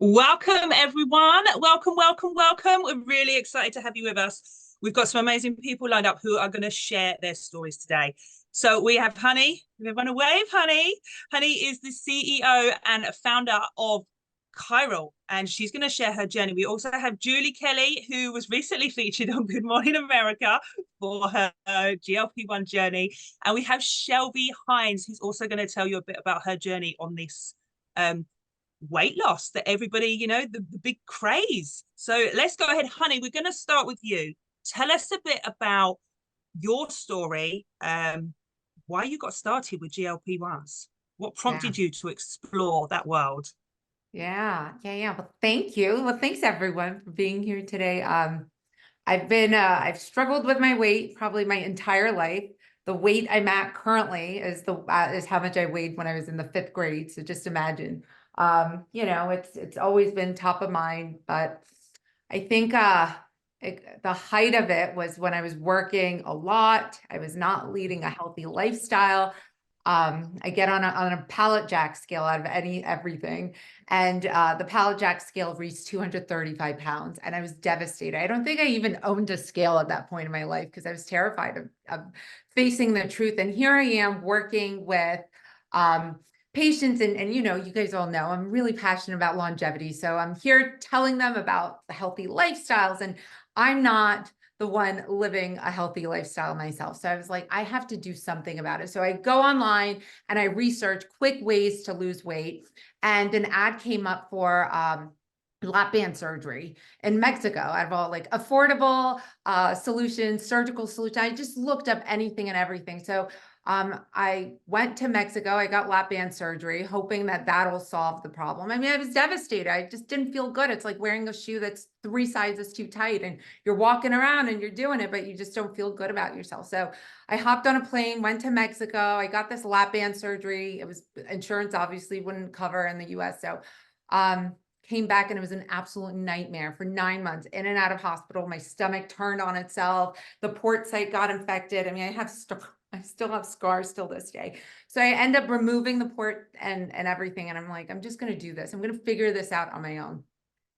Welcome, everyone. Welcome, welcome, welcome. We're really excited to have you with us. We've got some amazing people lined up who are going to share their stories today. So we have Honey. Everyone a wave, Honey. Honey is the CEO and founder of Qyral, and she's going to share her journey. We also have Julie Kelly, who was recently featured on Good Morning America for her GLP-1 journey. And we have Shelby Hines, who's also going to tell you a bit about her journey on this weight loss that everybody, the big craze. So let's go ahead, Honey. We're going to start with you. Tell us a bit about your story, why you got started with GLP-1s. What prompted you to explore that world? Yeah. Well, thank you. Well, thanks everyone for being here today. I've struggled with my weight probably my entire life. The weight I'm at currently is how much I weighed when I was in the 5th grade. So just imagine. It's always been top of mind, but I think the height of it was when I was working a lot. I was not leading a healthy lifestyle. I get on a pallet jack scale out of everything. And the pallet jack scale reached 235 pounds. And I was devastated. I don't think I even owned a scale at that point in my life because I was terrified of facing the truth. And here I am working with patients. And you guys all know, I'm really passionate about longevity. So I'm here telling them about the healthy lifestyles. And I'm not the one living a healthy lifestyle myself. So I was like, I have to do something about it. So I go online and I research quick ways to lose weight. And an ad came up for lap band surgery in Mexico. Out of all like affordable solutions, surgical solutions. I just looked up anything and everything. So I went to Mexico. I got lap band surgery, hoping that that'll solve the problem. I mean, I was devastated. I just didn't feel good. It's like wearing a shoe that's 3 sizes too tight and you're walking around and you're doing it, but you just don't feel good about yourself. So I hopped on a plane, went to Mexico. I got this lap band surgery. It was insurance obviously wouldn't cover in the US. So came back and it was an absolute nightmare for 9 months, in and out of hospital. My stomach turned on itself. The port site got infected. I mean, I still have scars till this day. So I end up removing the port and everything. And I'm like, I'm just going to do this. I'm going to figure this out on my own.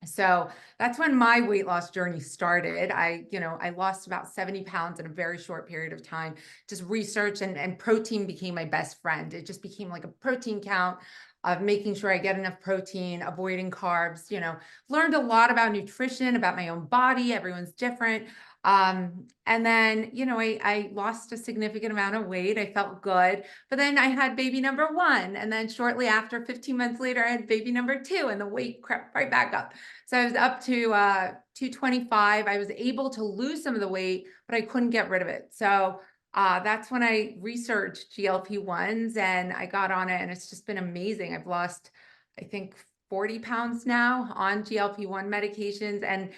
So that's when my weight loss journey started. I lost about 70 pounds in a very short period of time. Just research and protein became my best friend. It just became like a protein count of making sure I get enough protein, avoiding carbs, learned a lot about nutrition, about my own body. Everyone's different. And then, I lost a significant amount of weight. I felt good, but then I had baby number 1. And then shortly after, 15 months later, I had baby number 2 and the weight crept right back up. So I was up to 225. I was able to lose some of the weight, but I couldn't get rid of it. So that's when I researched GLP-1s and I got on it, and it's just been amazing. I've lost, I think, 40 pounds now on GLP-1 medications. And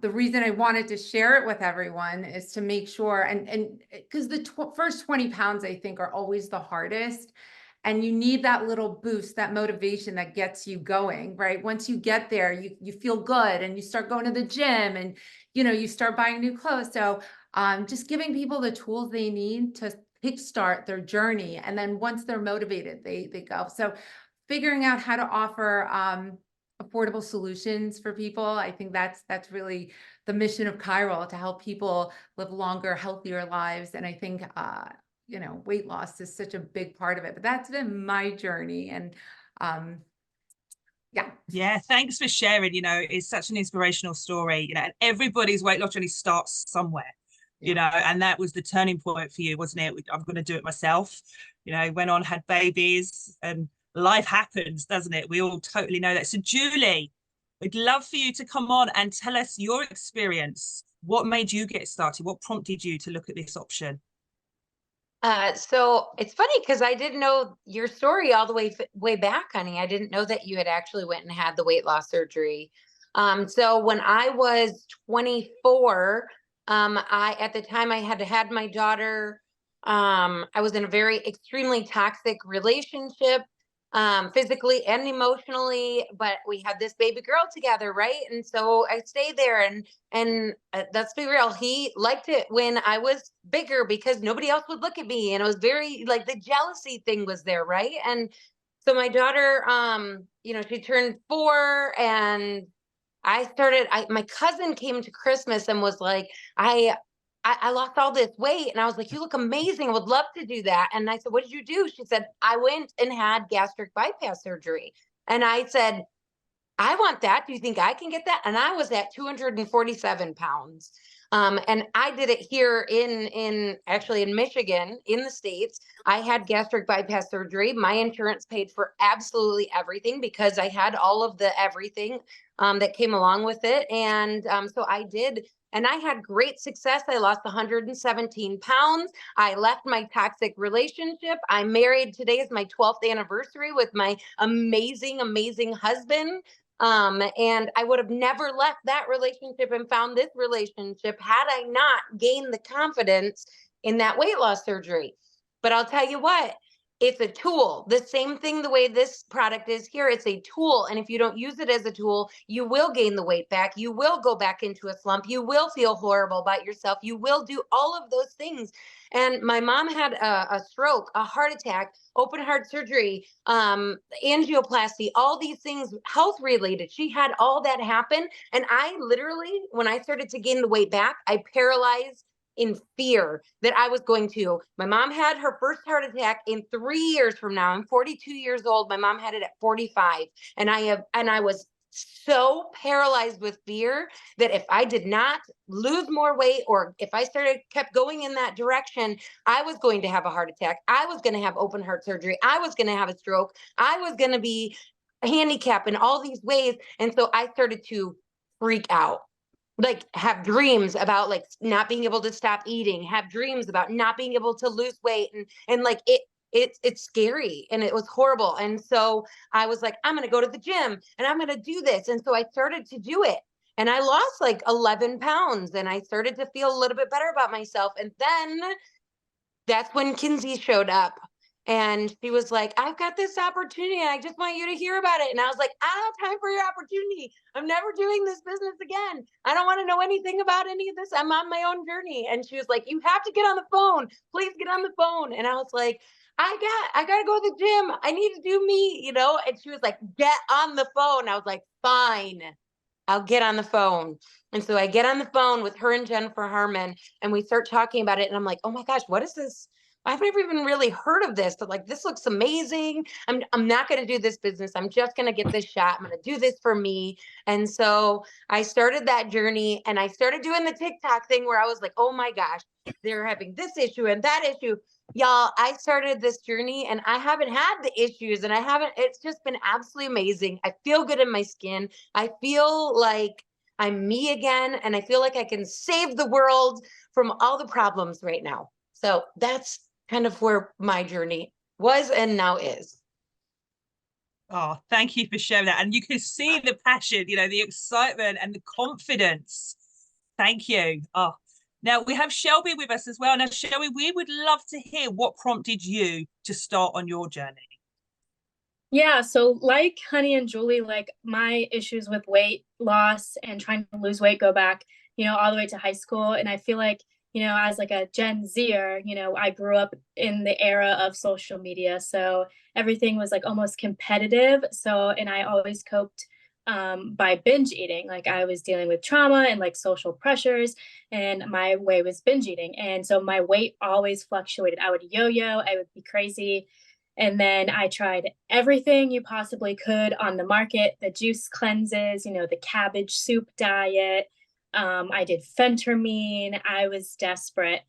the reason I wanted to share it with everyone is to make sure, and because the first 20 pounds, I think, are always the hardest. And you need that little boost, that motivation that gets you going, right? Once you get there, you feel good and you start going to the gym and, you start buying new clothes. So just giving people the tools they need to kickstart their journey. And then once they're motivated, they go. So figuring out how to offer affordable solutions for people. I think that's really the mission of Qyral, to help people live longer, healthier lives. And I think, weight loss is such a big part of it, but that's been my journey. And Yeah, thanks for sharing. It's such an inspirational story, and everybody's weight loss journey starts somewhere. And that was the turning point for you, wasn't it? I'm going to do it myself. Went on, had babies, and life happens, doesn't it? We all totally know that. So Julie, we'd love for you to come on and tell us your experience. What made you get started? What prompted you to look at this option? So it's funny because I didn't know your story all the way back, honey. I didn't know that you had actually went and had the weight loss surgery. So when I was 24, at the time I had my daughter. I was in a very extremely toxic relationship, physically and emotionally, but we had this baby girl together, right? And so I stayed there, and let's be real, he liked it when I was bigger because nobody else would look at me, and it was very like the jealousy thing was there, right? And So my daughter, she turned 4, and my cousin came to Christmas and was like, I lost all this weight. And I was like, you look amazing. I would love to do that. And I said, what did you do? She said, I went and had gastric bypass surgery. And I said, I want that. Do you think I can get that? And I was at 247 pounds. And I did it here actually in Michigan, in the States. I had gastric bypass surgery. My insurance paid for absolutely everything because I had all of the everything that came along with it. And so I did. And I had great success. I lost 117 pounds. I left my toxic relationship. I'm married. Today is my 12th anniversary with my amazing, amazing husband. And I would have never left that relationship and found this relationship had I not gained the confidence in that weight loss surgery. But I'll tell you what, it's a tool. The same thing the way this product is here, it's a tool. And if you don't use it as a tool, you will gain the weight back. You will go back into a slump. You will feel horrible about yourself. You will do all of those things. And my mom had a stroke, a heart attack, open heart surgery, angioplasty, all these things, health related. She had all that happen. And I literally, when I started to gain the weight back, I paralyzed in fear that I was going to. My mom had her first heart attack in 3 years from now. I'm 42 years old. My mom had it at 45. And I was so paralyzed with fear that if I did not lose more weight, or if I kept going in that direction, I was going to have a heart attack. I was going to have open heart surgery. I was going to have a stroke. I was going to be handicapped in all these ways. And so I started to freak out, like have dreams about like not being able to stop eating, have dreams about not being able to lose weight. And like it's scary and it was horrible. And so I was like, I'm going to go to the gym and I'm going to do this. And so I started to do it, and I lost like 11 pounds, and I started to feel a little bit better about myself. And then that's when Kinsey showed up. And she was like, I've got this opportunity and I just want you to hear about it. And I was like, I don't have time for your opportunity. I'm never doing this business again. I don't want to know anything about any of this. I'm on my own journey. And she was like, you have to get on the phone. Please get on the phone. And I was like, I got to go to the gym. I need to do me, And she was like, get on the phone. I was like, fine, I'll get on the phone. And so I get on the phone with her and Jennifer Harmon, and we start talking about it. And I'm like, oh my gosh, what is this? I've never even really heard of this, but like, this looks amazing. I'm not going to do this business. I'm just going to get this shot. I'm going to do this for me. And so I started that journey, and I started doing the TikTok thing where I was like, oh my gosh, they're having this issue and that issue. Y'all, I started this journey and I haven't had the issues, and it's just been absolutely amazing. I feel good in my skin. I feel like I'm me again, and I feel like I can save the world from all the problems right now. So that's kind of where my journey was and now is. Oh, thank you for sharing that. And you can see the passion, the excitement and the confidence. Thank you. Oh, now we have Shelby with us as well. Now, Shelby, we would love to hear what prompted you to start on your journey. Yeah, so like Honey and Julie, like my issues with weight loss and trying to lose weight go back, all the way to high school. And I feel like, as like a Gen Zer, I grew up in the era of social media. So everything was like almost competitive. So, and I always coped by binge eating. Like I was dealing with trauma and like social pressures, and my way was binge eating. And so my weight always fluctuated. I would yo-yo, I would be crazy. And then I tried everything you possibly could on the market, the juice cleanses, the cabbage soup diet. I did phentermine. I was desperate.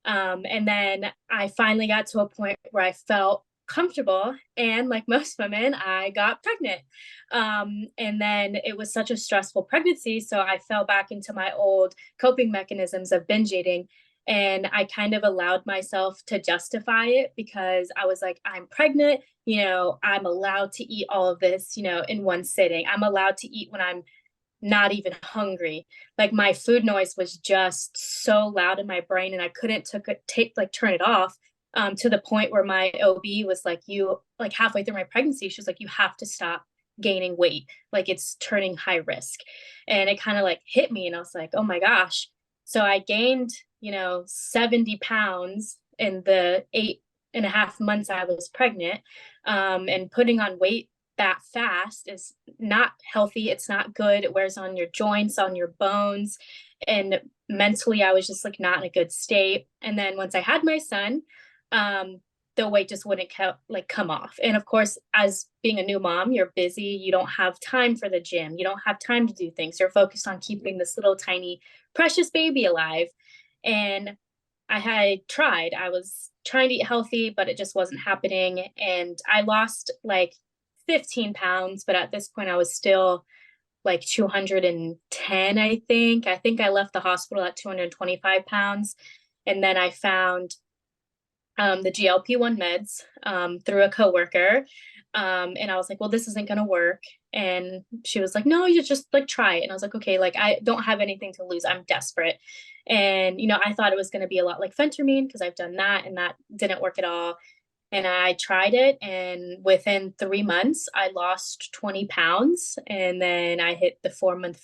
And then I finally got to a point where I felt comfortable. And like most women, I got pregnant. And then it was such a stressful pregnancy. So I fell back into my old coping mechanisms of binge eating. And I kind of allowed myself to justify it because I was like, I'm pregnant, I'm allowed to eat all of this, in one sitting. I'm allowed to eat when I'm not even hungry. Like my food noise was just so loud in my brain, and I couldn't turn it off, to the point where my OB was like, halfway through my pregnancy, she was like, you have to stop gaining weight. Like it's turning high risk. And it kind of like hit me, and I was like, oh my gosh. So I gained 70 pounds in the 8.5 months I was pregnant. And putting on weight that fast is not healthy. It's not good. It wears on your joints, on your bones. And mentally, I was just like not in a good state. And then once I had my son, the weight just wouldn't come off. And of course, as being a new mom, you're busy. You don't have time for the gym. You don't have time to do things. You're focused on keeping this little tiny precious baby alive. And I was trying to eat healthy, but it just wasn't happening. And I lost like 15 pounds, but at this point I was still like 210, I think. I think I left the hospital at 225 pounds. And then I found the GLP-1 meds through a coworker. And I was like, well, this isn't going to work. And she was like, no, you just like try it. And I was like, okay, like I don't have anything to lose. I'm desperate. And, you know, I thought it was going to be a lot like phentermine because I've done that and that didn't work at all. And I tried it, and within 3 months, I lost 20 pounds. And then I hit the 4-month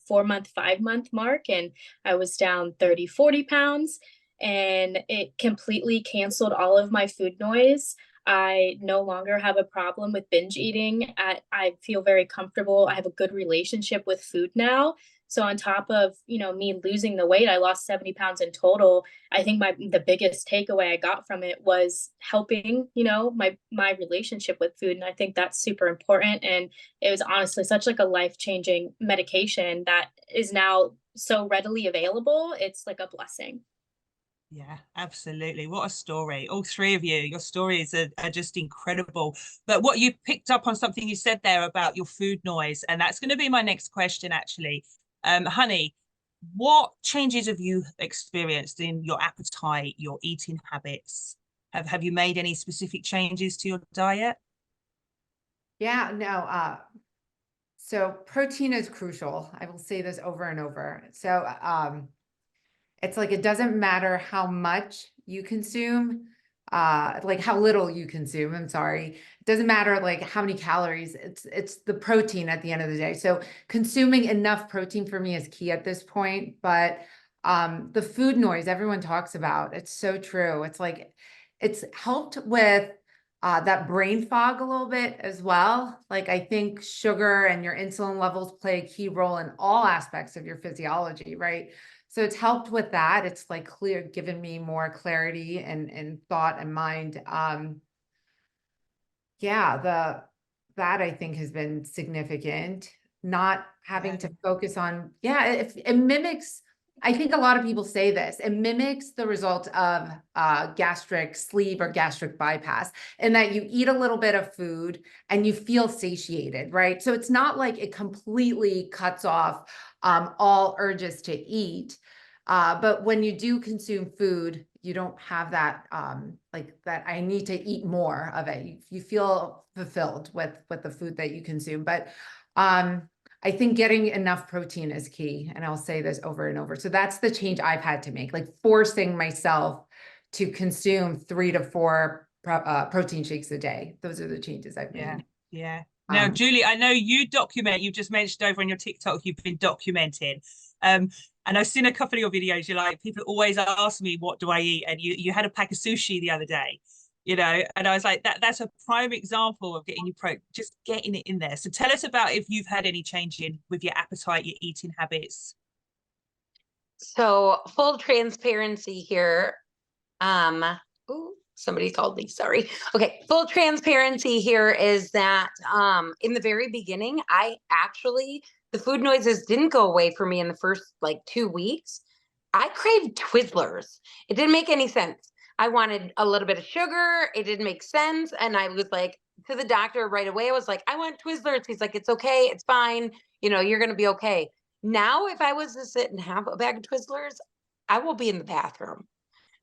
5-month mark, and I was down 30, 40 pounds. And it completely canceled all of my food noise. I no longer have a problem with binge eating. I feel very comfortable. I have a good relationship with food now. So on top of, you know, me losing the weight, I lost 70 pounds in total. I think the biggest takeaway I got from it was helping, you know, my relationship with food. And I think that's super important. And it was honestly such like a life-changing medication that is now so readily available. It's like a blessing. Yeah, absolutely. What a story. All three of you, your stories are just incredible. But what you picked up on something you said there about your food noise, and that's going to be my next question, actually. Honey, what changes have you experienced in your appetite, your eating habits? Have you made any specific changes to your diet? Yeah, no. So protein is crucial. I will say this over and over. So it's like, it doesn't matter how much you consume, like how little you consume, I'm sorry. It doesn't matter like how many calories, it's the protein at the end of the day. So consuming enough protein for me is key at this point. But the food noise everyone talks about, it's so true. It's like, it's helped with that brain fog a little bit as well. Like I think sugar and your insulin levels play a key role in all aspects of your physiology, right? So it's helped with that. It's like given me more clarity and thought and mind. Yeah, that I think has been significant. Not having to focus on, if it mimics, I think a lot of people say this, it mimics the result of gastric sleeve or gastric bypass, in that you eat a little bit of food and you feel satiated, right? So it's not like it completely cuts off all urges to eat. But when you do consume food, you don't have that, like that I need to eat more of it. You feel fulfilled with the food that you consume. But I think getting enough protein is key. And I'll say this over and over. So that's the change I've had to make, like forcing myself to consume 3 to 4 protein shakes a day. Those are the changes I've made. Yeah. Now, Julie, I know you just mentioned over on your TikTok, you've been documenting. And I've seen a couple of your videos. You're like, people always ask me, what do I eat? And you had a pack of sushi the other day, you know, and I was like, that's a prime example of getting just getting it in there. So tell us about if you've had any change with your appetite, your eating habits. So full transparency here. Ooh, somebody called me, sorry. Okay, full transparency here is that in the very beginning, the food noises didn't go away for me in the first like 2 weeks. I craved Twizzlers. It didn't make any sense. I wanted a little bit of sugar. It didn't make sense. And I was like, to the doctor right away, I was like, I want Twizzlers. He's like, it's okay. It's fine. You know, you're going to be okay. Now, if I was to sit and have a bag of Twizzlers, I will be in the bathroom.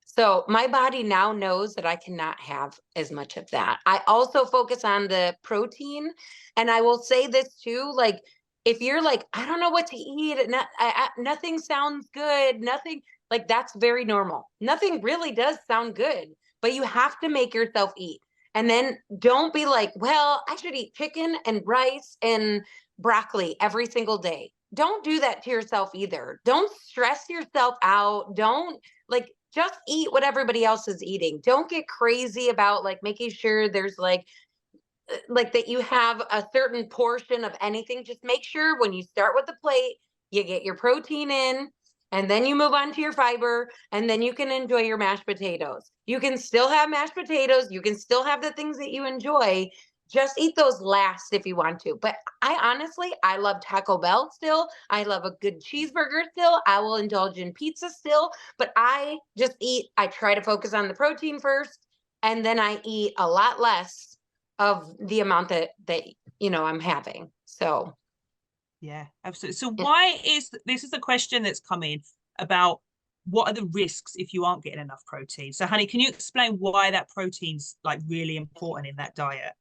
So my body now knows that I cannot have as much of that. I also focus on the protein. And I will say this too, like, if you're like, I don't know what to eat, nothing sounds good, nothing, like that's very normal. Nothing really does sound good, but you have to make yourself eat. And then don't be like, well, I should eat chicken and rice and broccoli every single day. Don't do that to yourself either. Don't stress yourself out. Don't like, just eat what everybody else is eating. Don't get crazy about like making sure there's like that you have a certain portion of anything. Just make sure when you start with the plate, you get your protein in, and then you move on to your fiber, and then you can enjoy your mashed potatoes. You can still have mashed potatoes. You can still have the things that you enjoy. Just eat those last if you want to. But I love Taco Bell still. I love a good cheeseburger still. I will indulge in pizza still. But I try to focus on the protein first, and then I eat a lot less of the amount that I'm having. So yeah, absolutely. So why is this is a question that's coming about what are the risks if you aren't getting enough protein? So honey, can you explain why that protein's like really important in that diet?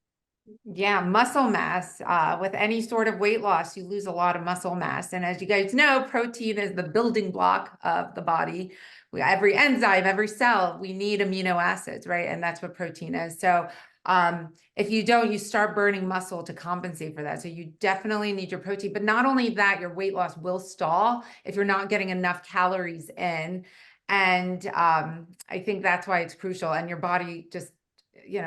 Yeah, muscle mass. With any sort of weight loss, you lose a lot of muscle mass. And as you guys know, protein is the building block of the body. Every enzyme, every cell, we need amino acids, right? And that's what protein is. So if you don't, you start burning muscle to compensate for that. So you definitely need your protein. But not only that, your weight loss will stall if you're not getting enough calories in. And I think that's why it's crucial. And your body just,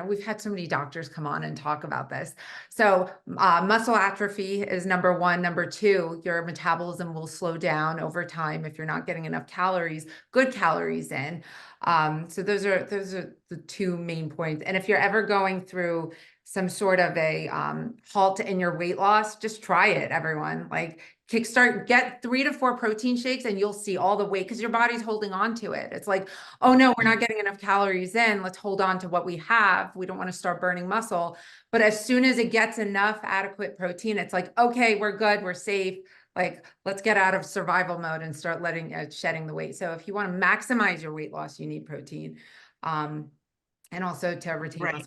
we've had so many doctors come on and talk about this. So muscle atrophy is number one. Number two, your metabolism will slow down over time if you're not getting enough calories, good calories in. So those are the two main points. And if you're ever going through some sort of a halt in your weight loss, just try it, everyone. Like kickstart, get 3 to 4 protein shakes and you'll see all the weight because your body's holding on to it. It's like, oh no, we're not getting enough calories in. Let's hold on to what we have. We don't want to start burning muscle. But as soon as it gets enough adequate protein, it's like, okay, we're good. We're safe. Like, let's get out of survival mode and start shedding the weight. So if you want to maximize your weight loss, you need protein. And also to retain muscle.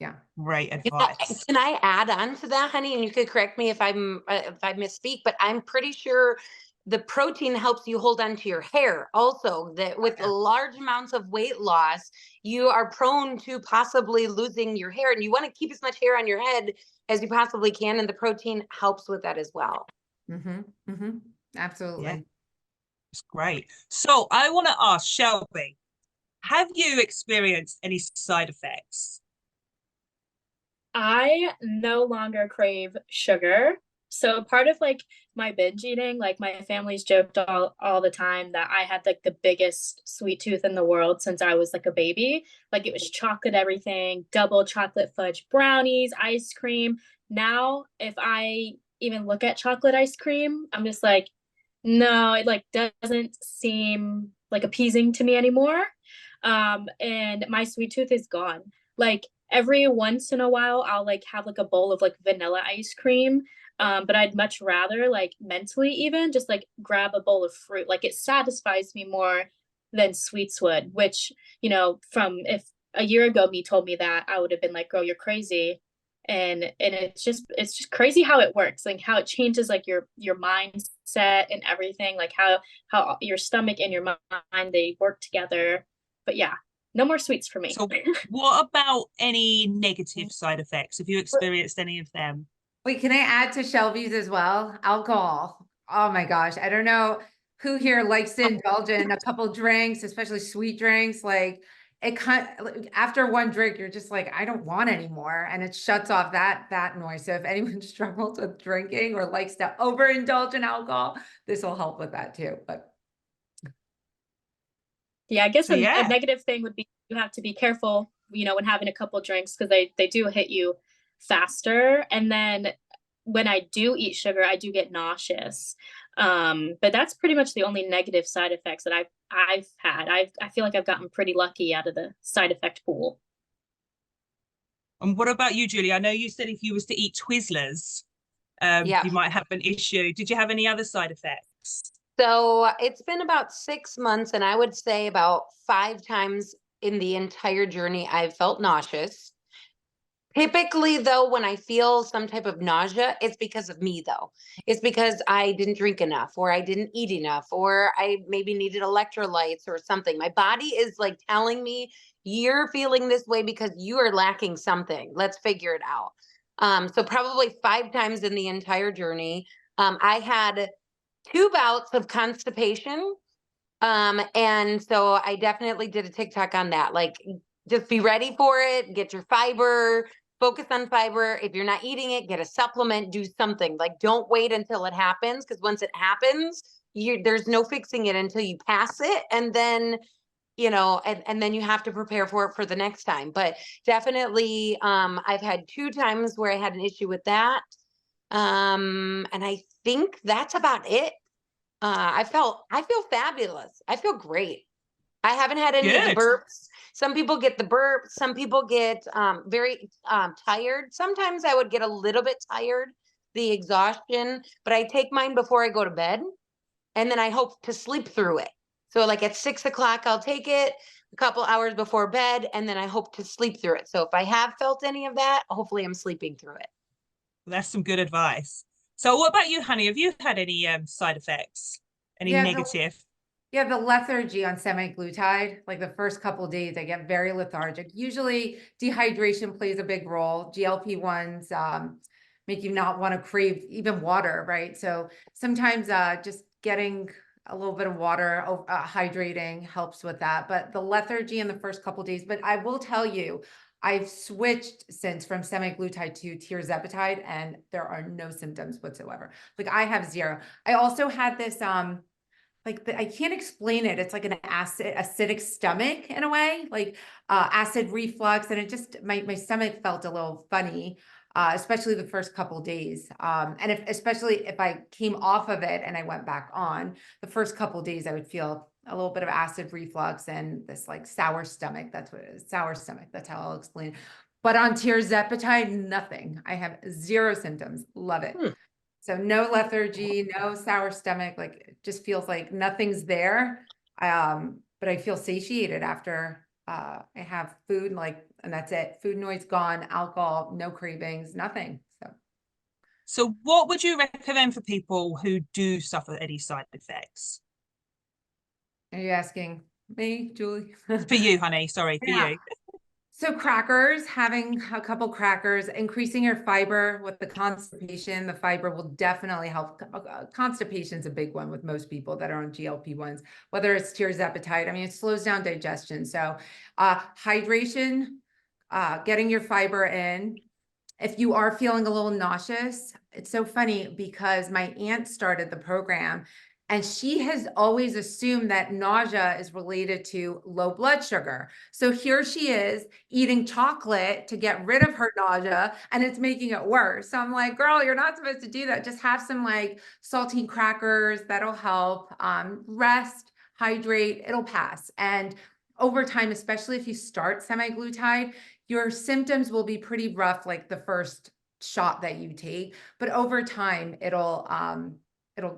Yeah. Great advice. Can I add on to that, honey? And you could correct me if I misspeak, but I'm pretty sure the protein helps you hold on to your hair also, that with large amounts of weight loss, you are prone to possibly losing your hair, and you want to keep as much hair on your head as you possibly can. And the protein helps with that as well. Absolutely. Yeah. It's great. So I want to ask Shelby, have you experienced any side effects? I no longer crave sugar. So part of like my binge eating, like my family's joked all the time that I had like the biggest sweet tooth in the world since I was like a baby. Like it was chocolate everything, double chocolate fudge brownies, ice cream. Now, if I even look at chocolate ice cream, I'm just like, no, it like doesn't seem like appeasing to me anymore. And my sweet tooth is gone. Like every once in a while, I'll like have like a bowl of like vanilla ice cream. But I'd much rather like mentally even just like grab a bowl of fruit. Like it satisfies me more than sweets would, which, from if a year ago me told me that, I would have been like, girl, you're crazy. And it's just crazy how it works, like how it changes like your mindset and everything, like how your stomach and your mind, they work together. But yeah, no more sweets for me. So what about any negative side effects? Have you experienced any of them? Wait, can I add to Shelby's as well? Alcohol. Oh my gosh. I don't know who here likes to indulge in a couple drinks, especially sweet drinks. Like after one drink, you're just like, I don't want any more. And it shuts off that noise. So if anyone struggles with drinking or likes to overindulge in alcohol, this will help with that too. But yeah, I guess a negative thing would be you have to be careful, when having a couple drinks, because they do hit you faster. And then when I do eat sugar, I do get nauseous. But that's pretty much the only negative side effects that I've had. I feel like I've gotten pretty lucky out of the side effect pool. And what about you, Julie? I know you said if you was to eat Twizzlers, you might have an issue. Did you have any other side effects? So it's been about 6 months, and I would say about 5 times in the entire journey, I've felt nauseous. Typically, though, when I feel some type of nausea, it's because of me, though. It's because I didn't drink enough, or I didn't eat enough, or I maybe needed electrolytes or something. My body is like telling me, you're feeling this way because you are lacking something. Let's figure it out. So probably 5 times in the entire journey. I had 2 bouts of constipation And so I definitely did a TikTok on that. Like, just be ready for it, get your fiber, focus on fiber. If you're not eating it, get a supplement, do something. Like, don't wait until it happens, because once it happens, there's no fixing it until you pass it. And then, you know, and then you have to prepare for it for the next time. But definitely, I've had 2 times where I had an issue with that. And I think that's about it. I feel fabulous. I feel great. I haven't had any of the Good. burps. Some people get the burps. Some people get very tired. Sometimes I would get a little bit tired, the exhaustion, but I take mine before I go to bed, and then I hope to sleep through it. So like at 6 o'clock, I'll take it a couple hours before bed, and then I hope to sleep through it. So if I have felt any of that, hopefully I'm sleeping through it. That's some good advice. So what about you, honey? Have you had any side effects? Any Yeah, negative? Yeah, the lethargy on semaglutide, like the first couple of days, I get very lethargic. Usually dehydration plays a big role. GLP-1s make you not want to crave even water, right? So sometimes just getting a little bit of water, hydrating helps with that. But the lethargy in the first couple of days, but I will tell you, I've switched since from semaglutide to tirzepatide, and there are no symptoms whatsoever. Like I have zero. I also had this I can't explain it. It's like an acidic stomach in a way, like acid reflux. And it just, my stomach felt a little funny, especially the first couple days. And especially if I came off of it and I went back on, the first couple days, I would feel a little bit of acid reflux and this like sour stomach. That's what it is. Sour stomach. That's how I'll explain it. But on tirzepatide, nothing. I have zero symptoms. Love it. So no lethargy, no sour stomach, like it just feels like nothing's there. But I feel satiated after I have food, and that's it. Food noise gone, alcohol, no cravings, nothing. So what would you recommend for people who do suffer any side effects? Are you asking me, Julie? For you, honey, sorry, for you. So crackers, having a couple crackers, increasing your fiber with the constipation, the fiber will definitely help. Constipation is a big one with most people that are on GLP-1s, whether it's tirzepatide. I mean, it slows down digestion. So hydration, getting your fiber in. If you are feeling a little nauseous, it's so funny because my aunt started the program and she has always assumed that nausea is related to low blood sugar. So here she is eating chocolate to get rid of her nausea, and it's making it worse. So I'm like, girl, you're not supposed to do that. Just have some like saltine crackers. That'll help. Rest, hydrate, it'll pass. And over time, especially if you start semaglutide, your symptoms will be pretty rough, like the first shot that you take, but over time, it'll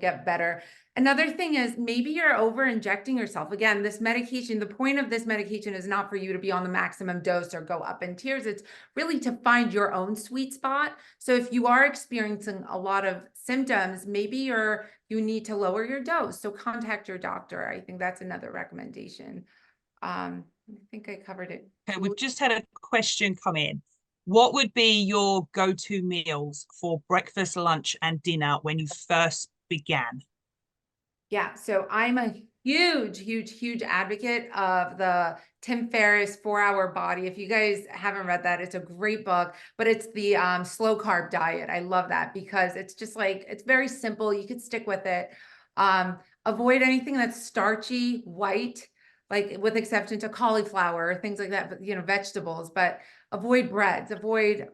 get better. Another thing is maybe you're over injecting yourself. Again, this medication, the point of this medication is not for you to be on the maximum dose or go up in tiers. It's really to find your own sweet spot. So if you are experiencing a lot of symptoms, maybe you need to lower your dose. So contact your doctor. I think that's another recommendation. I think I covered it. Okay, we've just had a question come in. What would be your go-to meals for breakfast, lunch, and dinner when you first began? Yeah, so I'm a huge advocate of the Tim Ferriss 4-Hour Body. If you guys haven't read that, it's a great book, but it's the slow carb diet. I love that because it's just like, it's very simple. You could stick with it. Avoid anything that's starchy, white, like with exception to cauliflower, things like that, but vegetables, but avoid breads, avoid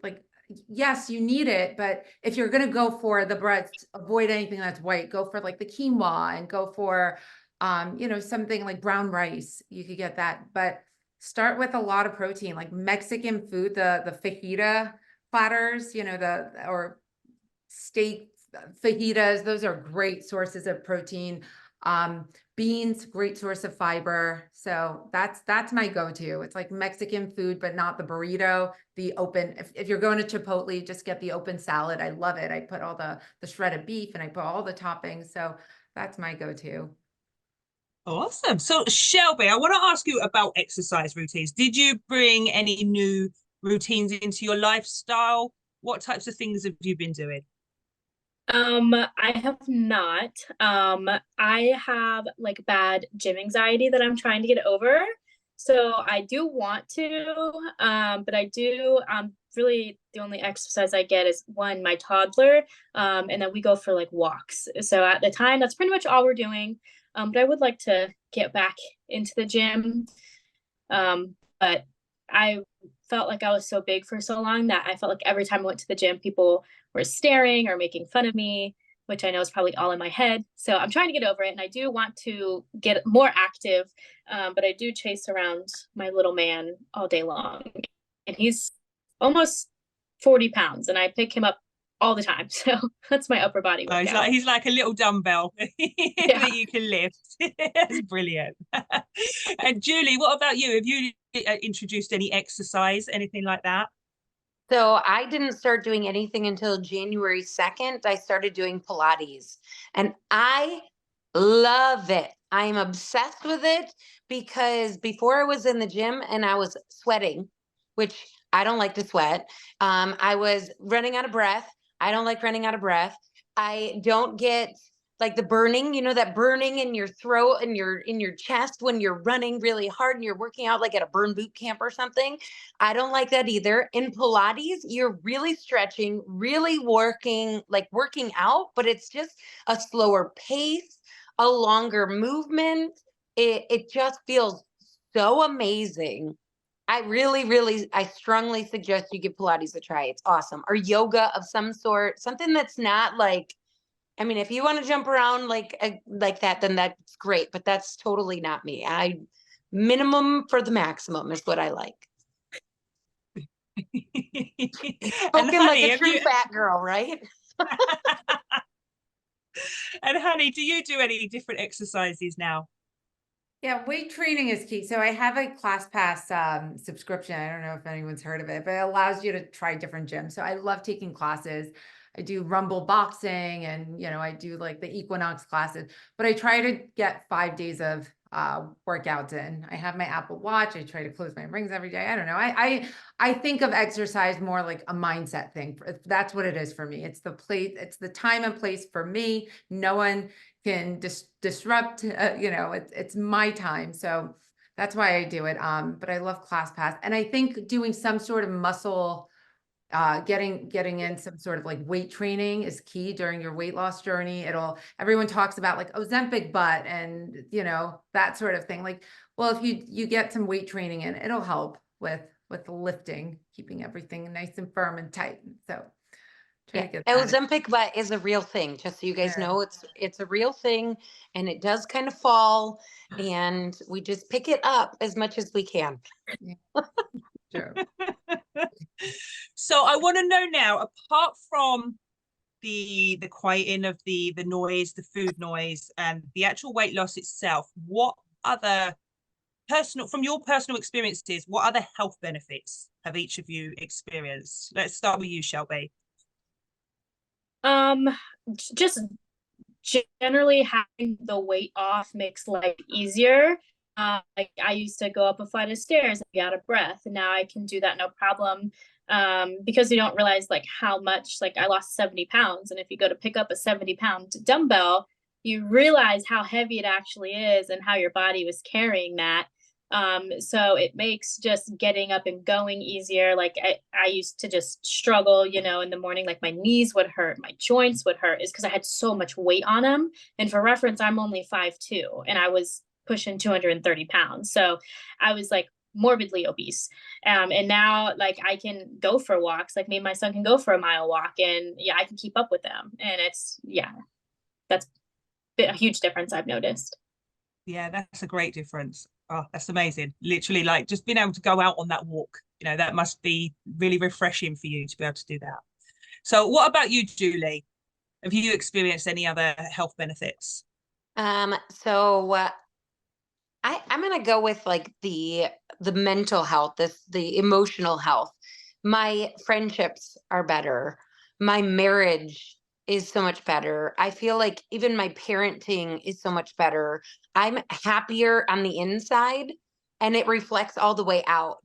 yes, you need it, but if you're going to go for the breads, avoid anything that's white. Go for like the quinoa and go for, something like brown rice. You could get that, but start with a lot of protein, like Mexican food, the fajita platters, or steak fajitas. Those are great sources of protein. Beans, great source of fiber. So that's my go-to. It's like Mexican food, but not the burrito, the open. If you're going to Chipotle, just get the open salad. I love it. I put all the shredded beef and I put all the toppings. So that's my go-to. Awesome. So Shelby, I want to ask you about exercise routines. Did you bring any new routines into your lifestyle? What types of things have you been doing? I have not. I have like bad gym anxiety that I'm trying to get over. So I do want to, but I do, really the only exercise I get is one, my toddler, and then we go for like walks. So at the time, that's pretty much all we're doing. But I would like to get back into the gym. But I felt like I was so big for so long that I felt like every time I went to the gym, people were staring or making fun of me, which I know is probably all in my head. So I'm trying to get over it. And I do want to get more active, but I do chase around my little man all day long. And he's almost 40 pounds, and I pick him up all the time. So that's my upper body Oh, workout. he's like a little dumbbell Yeah. that you can lift. That's brilliant. And Julie, what about you? Have you introduced any exercise, anything like that? So I didn't start doing anything until January 2nd. I started doing Pilates, and I love it. I am obsessed with it because before I was in the gym and I was sweating, which I don't like to sweat. I was running out of breath. I don't like running out of breath. I don't get like the burning, that burning in your throat and in your chest when you're running really hard and you're working out like at a burn boot camp or something. I don't like that either. In Pilates, you're really stretching, really working out, but it's just a slower pace, a longer movement. It just feels so amazing. I strongly suggest you give Pilates a try. It's awesome. Or yoga of some sort, something that's not like, I mean, if you want to jump around like that, then that's great, but that's totally not me. Minimum for the maximum is what I like. Spoken like a true fat girl, right? And honey, do you do any different exercises now? Yeah, weight training is key. So I have a ClassPass subscription. I don't know if anyone's heard of it, but it allows you to try different gyms. So I love taking classes. I do Rumble boxing, and I do like the Equinox classes, but I try to get 5 days of workouts in. I have my Apple Watch. I try to close my rings every day. I don't know. I think of exercise more like a mindset thing. That's what it is for me. It's the place, it's the time and place for me. No one can disrupt, it's my time. So that's why I do it. But I love ClassPass. And I think doing some sort of muscle, getting in some sort of like weight training is key during your weight loss journey. Everyone talks about like Ozempic butt and, that sort of thing. Like, well, if you get some weight training in, it'll help with the lifting, keeping everything nice and firm and tight. So Ozempic butt is a real thing, just so you guys know. It's a real thing, and it does kind of fall, and we just pick it up as much as we can. Yeah. Sure. So I want to know now, apart from the quieting of the noise, the food noise, and the actual weight loss itself, what other from your personal experiences, what other health benefits have each of you experienced? Let's start with you, Shelby. Just generally having the weight off makes life easier. Like I used to go up a flight of stairs and be out of breath, and now I can do that no problem. Because you don't realize like how much, like I lost 70 pounds, and if you go to pick up a 70-pound dumbbell, you realize how heavy it actually is and how your body was carrying that. So it makes just getting up and going easier. Like I used to just struggle, in the morning, like my knees would hurt, my joints would hurt, is because I had so much weight on them. And for reference, I'm only 5'2", and I was pushing 230 pounds. So I was like morbidly obese. And now like I can go for walks, like me and my son can go for a mile walk, and I can keep up with them. And that's a huge difference I've noticed. Yeah, that's a great difference. Oh, that's amazing. Literally, like just being able to go out on that walk, that must be really refreshing for you to be able to do that. So what about you, Julie? Have you experienced any other health benefits? So I'm going to go with like the mental health, the emotional health. My friendships are better. My marriage is so much better. I feel like even my parenting is so much better. I'm happier on the inside, and it reflects all the way out.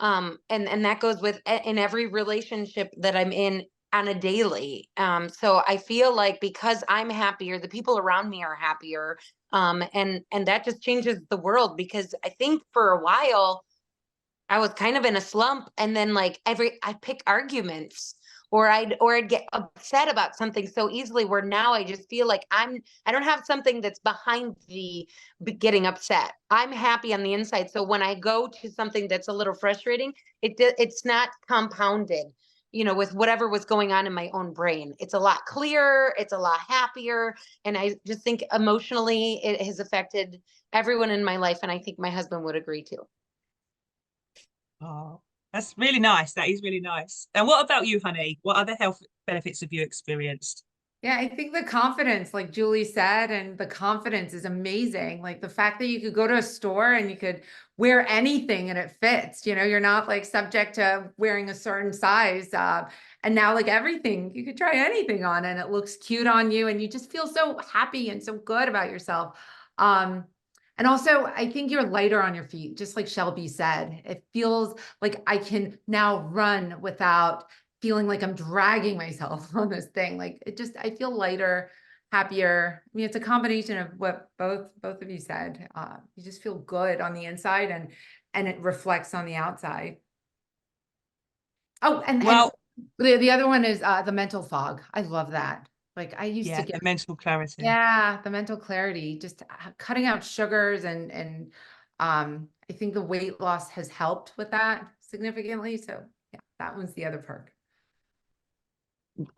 And that goes with in every relationship that I'm in. on a daily. So I feel like because I'm happier, the people around me are happier. And that just changes the world, because I think for a while I was kind of in a slump, and then like I pick arguments, or I'd get upset about something so easily, where now I just feel like I don't have something that's behind the getting upset. I'm happy on the inside. So when I go to something that's a little frustrating, it's not compounded, with whatever was going on in my own brain. It's a lot clearer, it's a lot happier. And I just think emotionally it has affected everyone in my life. And I think my husband would agree too. Oh, that's really nice. That is really nice. And what about you, honey? What other health benefits have you experienced? Yeah, I think the confidence, like Julie said, and the confidence is amazing. Like the fact that you could go to a store and you could wear anything and it fits, you're not like subject to wearing a certain size. And now like everything, you could try anything on and it looks cute on you and you just feel so happy and so good about yourself. And also, I think you're lighter on your feet, just like Shelby said. It feels like I can now run without feeling like I'm dragging myself on this thing. Like I feel lighter, happier. I mean, it's a combination of what both of you said. You just feel good on the inside, and it reflects on the outside. Oh, and the other one is the mental fog. I love that. Like I used to get the mental clarity. Yeah, the mental clarity, just cutting out sugars and I think the weight loss has helped with that significantly. So yeah, that one's the other perk.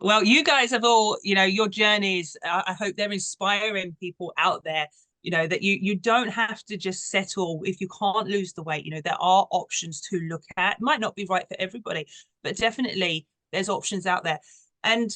Well, you guys have all, your journeys, I hope they're inspiring people out there, that you don't have to just settle if you can't lose the weight. There are options to look at. It might not be right for everybody, but definitely there's options out there. And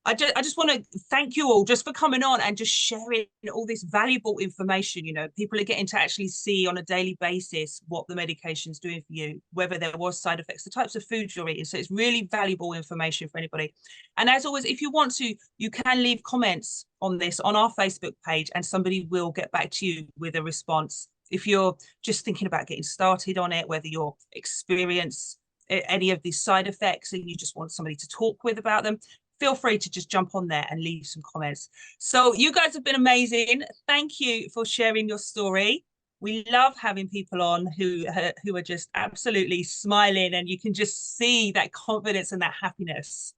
I just want to thank you all just for coming on and just sharing all this valuable information. People are getting to actually see on a daily basis what the medication's doing for you, whether there was side effects, the types of foods you're eating. So it's really valuable information for anybody. And as always, if you want to, you can leave comments on this on our Facebook page and somebody will get back to you with a response. If you're just thinking about getting started on it, whether you're experience any of these side effects and you just want somebody to talk with about them, feel free to just jump on there and leave some comments. So you guys have been amazing. Thank you for sharing your story. We love having people on who are just absolutely smiling, and you can just see that confidence and that happiness.